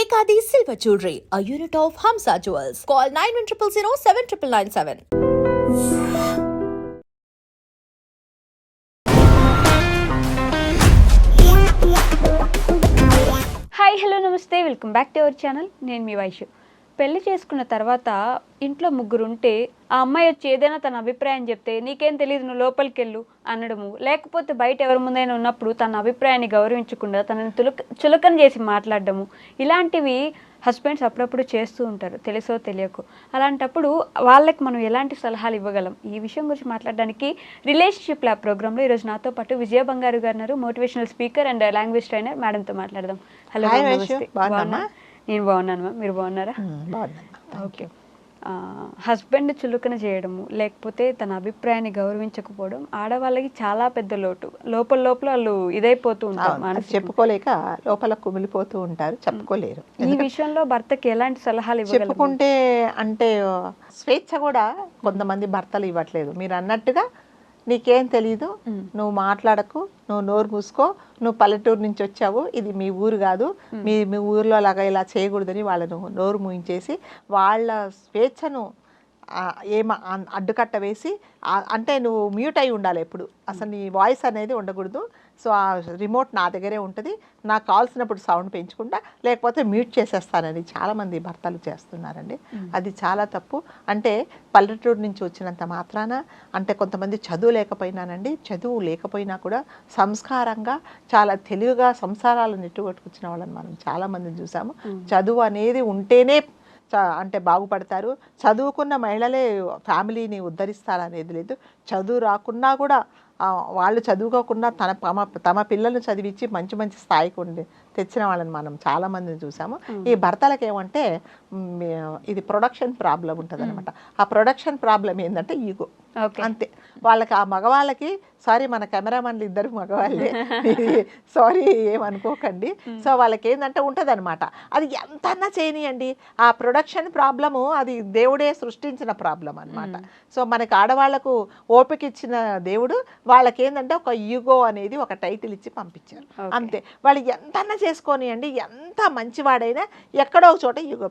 Ekadi Silver Jewelry, a unit of Hamsa Jewels. Call 9100 hi hello నమస్తే welcome back to our channel. నేను మీ వైషు. పెళ్లి చేసుకున్న తర్వాత ఇంట్లో ముగ్గురు ఉంటే ఆ అమ్మాయి వచ్చి ఏదైనా తన అభిప్రాయం చెప్తే నీకేం తెలియదు నువ్వు లోపలికి వెళ్ళు అనడము, లేకపోతే బయట ఎవరి ముందైనా ఉన్నప్పుడు తన అభిప్రాయాన్ని గౌరవించకుండా తనని చులకన చేసి మాట్లాడడము, ఇలాంటివి హస్బెండ్స్ అప్పుడప్పుడు చేస్తూ ఉంటారు తెలుసో తెలియకో. అలాంటప్పుడు వాళ్ళకి మనం ఎలాంటి సలహాలు ఇవ్వగలం, ఈ విషయం గురించి మాట్లాడడానికి రిలేషన్షిప్ ల్యాబ్ ప్రోగ్రాంలో ఈరోజు నాతో పాటు విజయ బంగారు గారు ఉన్నారు, motivational speaker and language trainer. మేడంతో మాట్లాడదాం. హలో, నమస్తే. నేను బాగున్నాను మ్యామ్, మీరు బాగున్నారా? ఓకే. హస్బెండ్ చులకన చేయడము, లేకపోతే తన అభిప్రాయాన్ని గౌరవించకపోవడం ఆడవాళ్ళకి చాలా పెద్ద లోటు. లోపల వాళ్ళు ఇదైపోతూ ఉంటారు, చెప్పుకోలేక లోపల కుమిలిపోతూ ఉంటారు, చెప్పుకోలేరు. ఈ విషయంలో భర్తకి ఎలాంటి సలహాలు చెప్పుకుంటే అంటే స్వేచ్ఛ కూడా కొంతమంది భర్తలు ఇవ్వట్లేదు. మీరు అన్నట్టుగా నీకేం తెలీదు, నువ్వు మాట్లాడకు, నువ్వు నోరు మూసుకో, నువ్వు పల్లెటూరు నుంచి వచ్చావు, ఇది మీ ఊరు కాదు, మీ ఊరిలో అలాగా ఇలా చేయకూడదని వాళ్ళను నోరు మూయించేసి వాళ్ళ స్వేచ్ఛను అడ్డుకట్ట వేసి, అంటే నువ్వు మ్యూట్ అయి ఉండాలి ఎప్పుడు, అసలు నీ వాయిస్ అనేది ఉండకూడదు. సో ఆ రిమోట్ నా దగ్గరే ఉంటుంది, నాకు కావాల్సినప్పుడు సౌండ్ పెంచుకుంటా, లేకపోతే మ్యూట్ చేసేస్తానని చాలామంది భర్తలు చేస్తున్నారండి. అది చాలా తప్పు. అంటే పల్లెటూరు నుంచి వచ్చినంత మాత్రాన, అంటే కొంతమంది చదువు లేకపోయినా కూడా సంస్కారంగా చాలా తెలివిగా సంసారాలు నెట్టుకొట్టుకొచ్చిన వాళ్ళని మనం చాలామందిని చూసాము. చదువు అనేది ఉంటేనే అంటే బాగుపడతారు, చదువుకున్న మహిళలే ఫ్యామిలీని ఉద్ధరిస్తారనేది లేదు. చదువు రాకున్నా కూడా వాళ్ళు చదువుకోకుండా తమ పిల్లల్ని చదివించి మంచి స్థాయికి తెచ్చిన వాళ్ళని మనం చాలామందిని చూసాము. ఈ భర్తలకు ఏమంటే ఇది ప్రొడక్షన్ ప్రాబ్లం ఉంటుంది అనమాట. ఆ ప్రొడక్షన్ ప్రాబ్లం ఏంటంటే ఈగో, అంతే. వాళ్ళకి ఆ మగవాళ్ళకి, సారీ మన కెమెరామెన్లు ఇద్దరు మగవాళ్ళే, సారీ ఏమనుకోకండి. సో వాళ్ళకి ఏంటంటే ఉంటుంది అనమాట, అది ఎంతన్నా చేయనియండి. ఆ ప్రొడక్షన్ ప్రాబ్లము అది దేవుడే సృష్టించిన ప్రాబ్లం అనమాట. సో మనకి ఆడవాళ్లకు ఓపిక ఇచ్చిన దేవుడు వాళ్ళకి ఏంటంటే ఒక ఈగో అనేది ఒక టైటిల్ ఇచ్చి పంపించారు, అంతే. వాళ్ళు ఎంతన్నా చేసుకోనియండి, ఎంత మంచివాడైనా ఎక్కడో ఒక చోట ఈగో.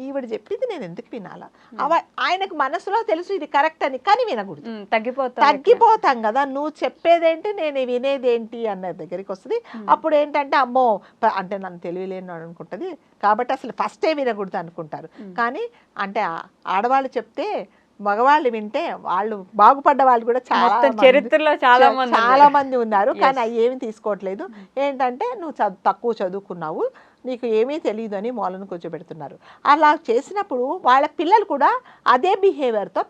ఈవిడ చెప్పింది నేను ఎందుకు వినాలా, ఆయనకు మనసులో తెలుసు ఇది కరెక్ట్ అని, కానీ వినకూడదు, తగ్గిపోతాం కదా. నువ్వు చెప్పేదేంటి నేను వినేదేంటి అన్న దగ్గరికి వస్తుంది. అప్పుడు ఏంటంటే అమ్మో అంటే నన్ను తెలియలేను అనుకుంటుంది, కాబట్టి అసలు ఫస్టే వినకూడదు అనుకుంటారు. కానీ అంటే ఆడవాళ్ళు చెప్తే మగవాళ్ళు వింటే వాళ్ళు బాగుపడ్డ వాళ్ళు కూడా చరిత్రలో చాలా మంది ఉన్నారు. కానీ అవి ఏమి తీసుకోవట్లేదు. ఏంటంటే నువ్వు తక్కువ చదువుకున్నావు, నీకు ఏమీ తెలియదు అని మూలను కూర్చోబెడుతున్నారు. అలా చేసినప్పుడు వాళ్ళ పిల్లలు కూడా అదే బిహేవియర్తో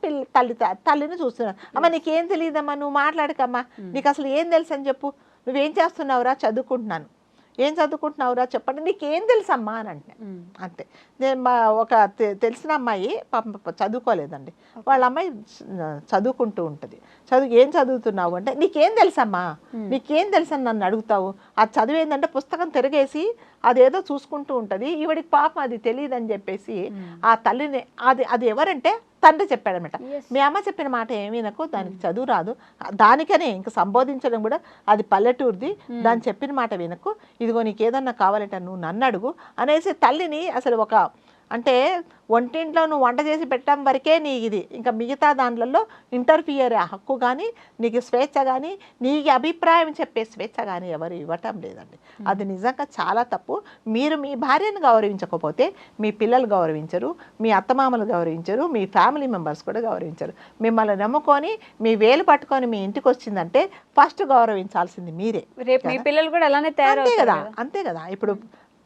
తల్లిని చూస్తున్నారు. అమ్మ నీకేం తెలియదమ్మా, నువ్వు మాట్లాడకమ్మా, నీకు అసలు ఏం తెలుసు అని చెప్పు, నువ్వేం చేస్తున్నావురా, చదువుకుంటున్నాను, ఏం చదువుకుంటున్నావురా చెప్పండి, నీకేం తెలుసమ్మా అని అంటే అంతే. నేను ఒక తెలిసిన అమ్మాయి చదువుకోలేదండి, వాళ్ళ అమ్మాయి చదువుకుంటూ ఉంటుంది. ఏం చదువుతున్నావు అంటే నీకేం తెలుసమ్మా, నీకేం తెలుసు అని నన్ను అడుగుతావు. అది చదువు ఏంటంటే పుస్తకం తిరిగేసి అదేదో చూసుకుంటూ ఉంటుంది. ఈవిడికి పాపం అది తెలియదు అని చెప్పేసి ఆ తల్లిని అది ఎవరంటే తండ్రి చెప్పాడనమాట. మీ అమ్మ చెప్పిన మాట ఏమీ నాకు, దానికి చదువు రాదు, దానికనే ఇంక సంబోధించడం కూడా అది పల్లెటూరుది, దాన్ని చెప్పిన మాట వినకు, ఇదిగో నీకు ఏదన్నా కావాలంటే నువ్వు నన్ను అడుగు అనేసి తల్లిని అసలు ఒక అంటే వంటింట్లో నువ్వు వంట చేసి పెట్టడం వరకే నీ ఇది, ఇంకా మిగతా దాంట్లో ఇంటర్ఫియర్ హక్కు కానీ, నీకు స్వేచ్ఛ కానీ, నీకు అభిప్రాయం చెప్పే స్వేచ్ఛ కానీ ఎవరు ఇవ్వటం లేదండి. అది నిజంగా చాలా తప్పు. మీరు మీ భార్యను గౌరవించకపోతే మీ పిల్లలు గౌరవించరు, మీ అత్తమామలు గౌరవించరు, మీ ఫ్యామిలీ మెంబర్స్ కూడా గౌరవించరు. మిమ్మల్ని నమ్ముకొని మీ వేలు పట్టుకొని మీ ఇంటికి వచ్చిందంటే ఫస్ట్ గౌరవించాల్సింది మీరే. రేపు మీ పిల్లలు కూడా అలానే తయారవుతారు కదా, అంతే కదా. ఇప్పుడు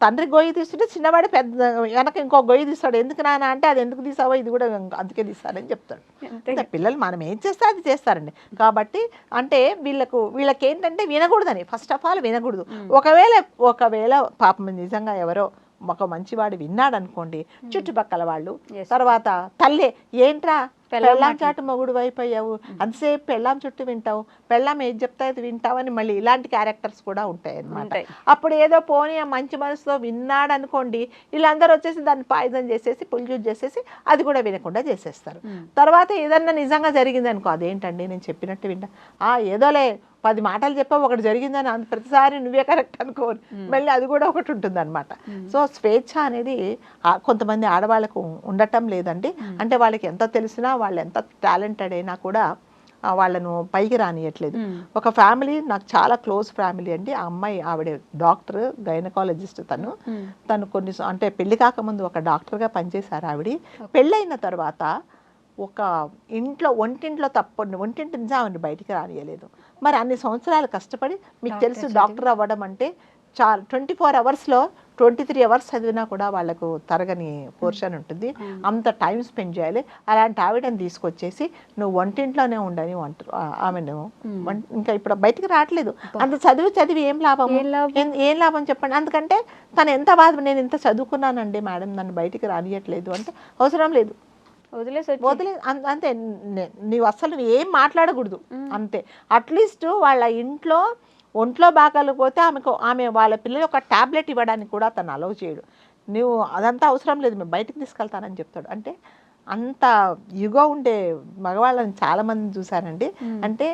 తండ్రి గొయ్యి తీస్తుంటే చిన్నవాడు పెద్ద వెనక ఇంకో గొయ్యి తీస్తాడు, ఎందుకు నాన్న అంటే అది ఎందుకు తీసావో ఇది కూడా అందుకే తీస్తాడని చెప్తాడు. పిల్లలు మనం ఏం చేస్తే అది చేస్తారండి. కాబట్టి అంటే వీళ్ళకి ఏంటంటే వినకూడదని, ఫస్ట్ ఆఫ్ ఆల్ వినకూడదు. ఒకవేళ పాపం నిజంగా ఎవరో ఒక మంచివాడు విన్నాడు అనుకోండి, చుట్టుపక్కల వాళ్ళు, తర్వాత తల్లే ఏంట్రా పెళ్ళాం చాటు మొగుడు అయిపోయావు, అంతసేపు పెళ్ళాం చుట్టూ వింటావు, పెళ్ళాం ఏది చెప్తా అది వింటావు అని మళ్ళీ ఇలాంటి క్యారెక్టర్స్ కూడా ఉంటాయి అన్నమాట. అప్పుడు ఏదో పోనీ ఆ మంచి మనసుతో విన్నాడు అనుకోండి, వీళ్ళందరూ వచ్చేసి దాన్ని పాయిజన్ చేసేసి పొల్యూట్ చేసేసి అది కూడా వినకుండా చేసేస్తారు. తర్వాత ఏదన్నా నిజంగా జరిగింది అనుకో, అదేంటండి నేను చెప్పినట్టు వింటా, ఏదోలే 10 మాటలు చెప్పావు ఒకటి జరిగిందని ప్రతిసారి నువ్వే కరెక్ట్ అనుకోరు, మళ్ళీ అది కూడా ఒకటి ఉంటుంది అనమాట. సో స్వేచ్ఛ అనేది కొంతమంది ఆడవాళ్ళకు ఉండటం లేదండి. అంటే వాళ్ళకి ఎంత తెలిసినా వాళ్ళు ఎంత టాలెంటెడ్ అయినా కూడా వాళ్ళను పైకి రానియట్లేదు. ఒక ఫ్యామిలీ నాకు చాలా క్లోజ్ ఫ్యామిలీ అండి. ఆ అమ్మాయి ఆవిడ డాక్టర్, గైనకాలజిస్ట్. తను కొన్ని అంటే పెళ్లి కాకముందు ఒక డాక్టర్గా పనిచేశారు ఆవిడ. పెళ్ళైన తర్వాత ఒక ఒంటింట్లో ఒంటింటి నుంచి ఆవిడ బయటికి రానియలేదు. మరి అన్ని సంవత్సరాలు కష్టపడి, మీకు తెలుసు డాక్టర్ అవ్వడం అంటే చాలా 24 అవర్స్లో 23 అవర్స్ చదివినా కూడా వాళ్ళకు తరగని పోర్షన్ ఉంటుంది. అంత టైం స్పెండ్ చేయాలి. అలాంటి ఆవిడని తీసుకొచ్చేసి నువ్వు వంటింట్లోనే ఉండని ఆమెను ఇంకా ఇప్పుడు బయటికి రావట్లేదు. అంత చదివి ఏం లాభం చెప్పండి. అందుకంటే తను ఎంత బాధ, నేను ఇంత చదువుకున్నానండి మేడం, నన్ను బయటికి రానియట్లేదు అంటే అవసరం లేదు, వదిలే అంతే. నీవు అసలు ఏం మాట్లాడకూడదు అంతే. అట్లీస్ట్ వాళ్ళ ఒంట్లో బాగాలేకపోతే ఆమె వాళ్ళ పిల్లలు ఒక ట్యాబ్లెట్ ఇవ్వడానికి కూడా తను అలౌ చేయడు. నువ్వు అదంతా అవసరం లేదు, మేము బయటకు తీసుకెళ్తానని చెప్తాడు. అంటే అంత యుగో ఉండే మగవాళ్ళని చాలామంది చూశానండి. అంటే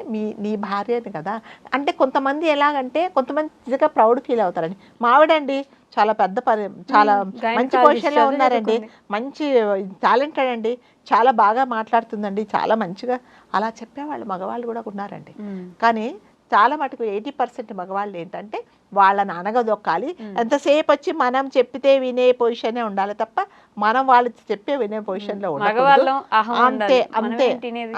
నీ భార్యని కదా అంటే కొంతమంది ఎలాగంటే కొంతమంది నిజంగా ప్రౌడ్ ఫీల్ అవుతారండి. మావిడండి చాలా పెద్ద పని, చాలా మంచి పొజిషన్లో ఉన్నారండి, మంచి టాలెంటెడ్ అండి, చాలా బాగా మాట్లాడుతుందండి, చాలా మంచిగా అలా చెప్పేవాళ్ళు మగవాళ్ళు కూడా ఉన్నారండి. కానీ చాలా మటుకు 80% మగవాళ్ళు ఏంటంటే వాళ్ళని అనగదొక్కాలి. ఎంతసేపు వచ్చి మనం చెప్పితే వినే పొజిషనే ఉండాలి తప్ప మనం వాళ్ళు చెప్పే వినే పొజిషన్లో ఉండాలి.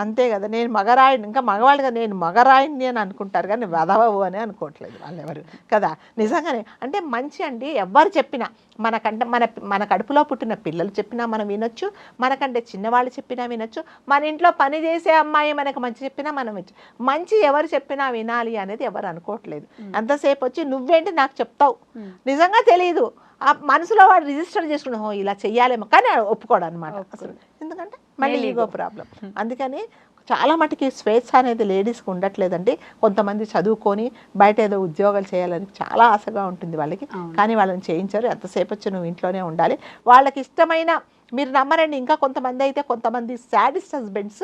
అంతే కదా. నేను మగరాయిని, ఇంకా మగవాళ్ళుగా నేను మగరాయిని అని అనుకుంటారు కానీ వెదవవు అని అనుకోవట్లేదు వాళ్ళు ఎవరు కదా. నిజంగానే అంటే మంచి అండి. ఎవరు చెప్పినా మనకంటే మన కడుపులో పుట్టిన పిల్లలు చెప్పినా మనం వినొచ్చు, మనకంటే చిన్నవాళ్ళు చెప్పినా వినొచ్చు, మన ఇంట్లో పని చేసే అమ్మాయి మనకు మంచి చెప్పినా మనం వినొచ్చు. మంచి ఎవరు చెప్పినా వినాలి అనేది ఎవరు అనుకోవట్లేదు. ఎంతసేపు వచ్చి నువ్వేంటి నాకు చెప్తావు, నిజంగా తెలియదు ఆ మనసులో వాడు రిజిస్టర్ చేసుకున్నాం ఇలా చెయ్యాలేమో కానీ ఒప్పుకోడు అనమాట అసలు. ఎందుకంటే మళ్ళీ ఈగో ప్రాబ్లం. అందుకని చాలా మటుకి స్వేచ్ఛ అనేది లేడీస్కి ఉండట్లేదండి. కొంతమంది చదువుకొని బయట ఏదో ఉద్యోగాలు చేయాలని చాలా ఆశగా ఉంటుంది వాళ్ళకి, కానీ వాళ్ళని చేయించారు. ఎంతసేపు వచ్చి నువ్వు ఇంట్లోనే ఉండాలి. వాళ్ళకి ఇష్టమైన, మీరు నమ్మరండి, ఇంకా కొంతమంది శాడిస్ట్ హస్బెండ్స్,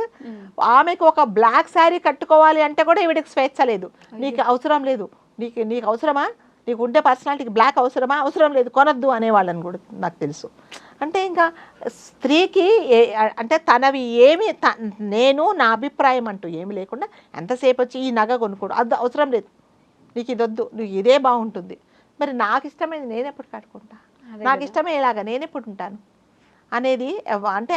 ఆమెకు ఒక బ్లాక్ శారీ కట్టుకోవాలి అంటే కూడా ఈవిడికి స్వేచ్ఛ లేదు. నీకు అవసరం లేదు, నీకు అవసరమా, నీకు ఉండే పర్సనాలిటీకి బ్లాక్ అవసరమా, అవసరం లేదు, కొనద్దు అనేవాళ్ళని కూడా నాకు తెలుసు. అంటే ఇంకా స్త్రీకి అంటే తనవి ఏమి నేను నా అభిప్రాయం అంటూ ఏమి లేకుండా ఎంతసేపు వచ్చి ఈ నగ కొనుక్కోడు, అది అవసరం లేదు, నీకు ఇది వద్దు, నీకు ఇదే బాగుంటుంది. మరి నాకు ఇష్టమైంది నేను ఎప్పుడు కట్టుకుంటా, నాకు ఇష్టమయ్యేలాగా నేను ఎప్పుడు ఉంటాను అనేది. అంటే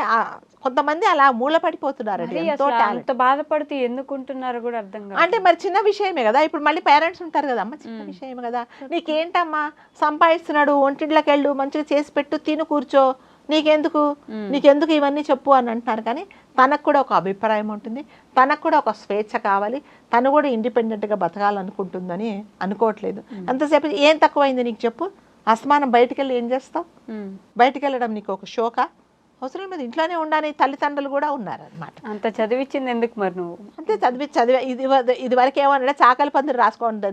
కొంతమంది అలా మూలపడిపోతున్నారండి. ఎంతో బాధపడుతూ ఎందుకుంటున్నారు కూడా అర్థం కాదు. అంటే మరి చిన్న విషయమే కదా. ఇప్పుడు మళ్ళీ పేరెంట్స్ ఉంటారు కదా, అమ్మ చిన్న విషయమే కదా, నీకేంటమ్మా సంపాదిస్తున్నాడు, ఒంటింట్లోకి వెళ్ళు, మంచిగా చేసి పెట్టు, తిను కూర్చో, నీకెందుకు ఇవన్నీ చెప్పు అని అంటున్నారు. కానీ తనకు కూడా ఒక అభిప్రాయం ఉంటుంది, తనకు కూడా ఒక స్వేచ్ఛ కావాలి, తను కూడా ఇండిపెండెంట్గా బతకాలనుకుంటుందని అనుకోవట్లేదు. అంతసేపు ఏం తక్కువైంది నీకు చెప్పు, అస్మానం బయటికి వెళ్ళి ఏం చేస్తావు, బయటికి వెళ్ళడం నీకు ఒక షోకా, అవసరం లేదు, ఇంట్లోనే ఉండాలి. తల్లిదండ్రులు కూడా ఉన్నారనమాట. అంత చదివించింది ఎందుకు మరి నువ్వు, అంతే చదివి ఇది వరకు ఏమన్నా చాకలి పద్దులు రాసుకోండి,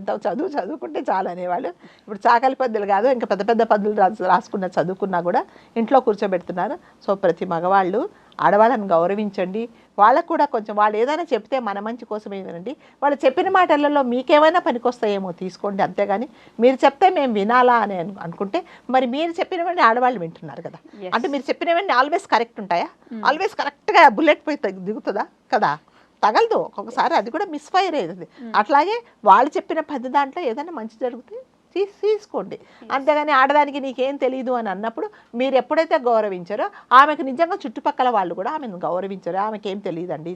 చదువుకుంటే చాలు అనేవాళ్ళు. ఇప్పుడు చాకలి పద్దులు కాదు, ఇంకా పెద్ద పెద్ద పద్దులు చదువుకున్నా కూడా ఇంట్లో కూర్చోబెడుతున్నారు. సో ప్రతి మగవాళ్ళు ఆడవాళ్ళని గౌరవించండి. వాళ్ళకు కూడా కొంచెం వాళ్ళు ఏదైనా చెప్తే మన మంచి కోసమే వినండి. వాళ్ళు చెప్పిన మాటలలో మీకేమైనా పనికొస్తాయేమో తీసుకోండి, అంతేగాని మీరు చెప్తే మేము వినాలా అని అనుకుంటే మరి మీరు చెప్పినవన్నీ ఆడవాళ్ళు వింటున్నారు కదా. అంటే మీరు చెప్పినవన్నీ ఆల్వేస్ కరెక్ట్ ఉంటాయా, ఆల్వేస్ కరెక్ట్గా బుల్లెట్ పోయి దిగుతుందా కదా, తగలదు ఒక్కొక్కసారి, అది కూడా మిస్ఫైర్ అయ్యేది. అట్లాగే వాళ్ళు చెప్పిన 10 దాంట్లో ఏదైనా మంచి జరిగితే తీసుకోండి, అంతేగాని ఆడదానికి నీకేం తెలియదు అని అన్నప్పుడు మీరు ఎప్పుడైతే గౌరవించారో ఆమెకు నిజంగా చుట్టుపక్కల వాళ్ళు కూడా ఆమెను గౌరవించారు. ఆమెకి ఏం తెలియదండి,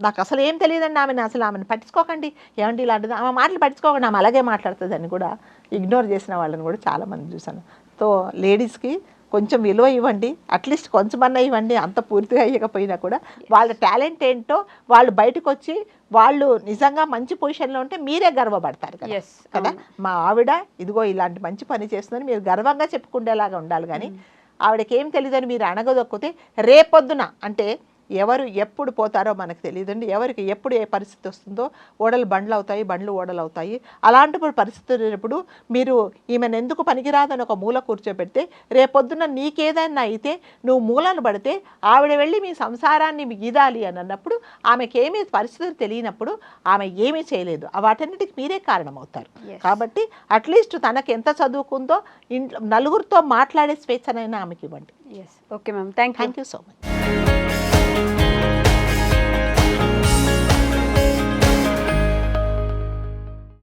నాకు అసలు ఏం తెలియదండి, ఆమెను పట్టించుకోకండి, ఏమంటే ఇలాంటిది ఆమె మాటలు పట్టించుకోకండి, ఆమె అలాగే మాట్లాడుతుంది అని కూడా ఇగ్నోర్ చేసిన వాళ్ళని కూడా చాలామంది చూశాను. సో లేడీస్కి కొంచెం విలువ ఇవ్వండి, అట్లీస్ట్ కొంచెమన్నా ఇవ్వండి. అంత పూర్తిగా ఇవ్వకపోయినా కూడా వాళ్ళ టాలెంట్ ఏంటో వాళ్ళు బయటకు వచ్చి వాళ్ళు నిజంగా మంచి పొజిషన్లో ఉంటే మీరే గర్వపడతారు కదా. మా ఆవిడ ఇదిగో ఇలాంటి మంచి పని చేస్తుందని మీరు గర్వంగా చెప్పుకునేలాగా ఉండాలి. కానీ ఆవిడకి ఏం తెలియదని మీరు అణగదొక్కితే రేపొద్దున అంటే ఎవరు ఎప్పుడు పోతారో మనకు తెలియదండి. ఎవరికి ఎప్పుడు ఏ పరిస్థితి వస్తుందో, ఓడలు బండ్లు అవుతాయి, బండ్లు ఓడలు అవుతాయి. అలాంటప్పుడు పరిస్థితి వచ్చినప్పుడు మీరు ఈమెను ఎందుకు పనికిరాదని ఒక మూల కూర్చోబెడితే, రేపొద్దున నీకేదైనా అయితే నువ్వు మూలను పడితే ఆవిడ వెళ్ళి మీ సంసారాన్ని గీదాలి అని అన్నప్పుడు ఆమెకి ఏమీ పరిస్థితులు తెలియనప్పుడు ఆమె ఏమీ చేయలేదు. వాటన్నిటికి మీరే కారణమవుతారు. కాబట్టి అట్లీస్ట్ తనకు ఎంత చదువుకుందో ఇంట్లో నలుగురితో మాట్లాడే స్వేచ్ఛనైనా ఆమెకి ఇవ్వండి. Okay ma'am, thank you so much.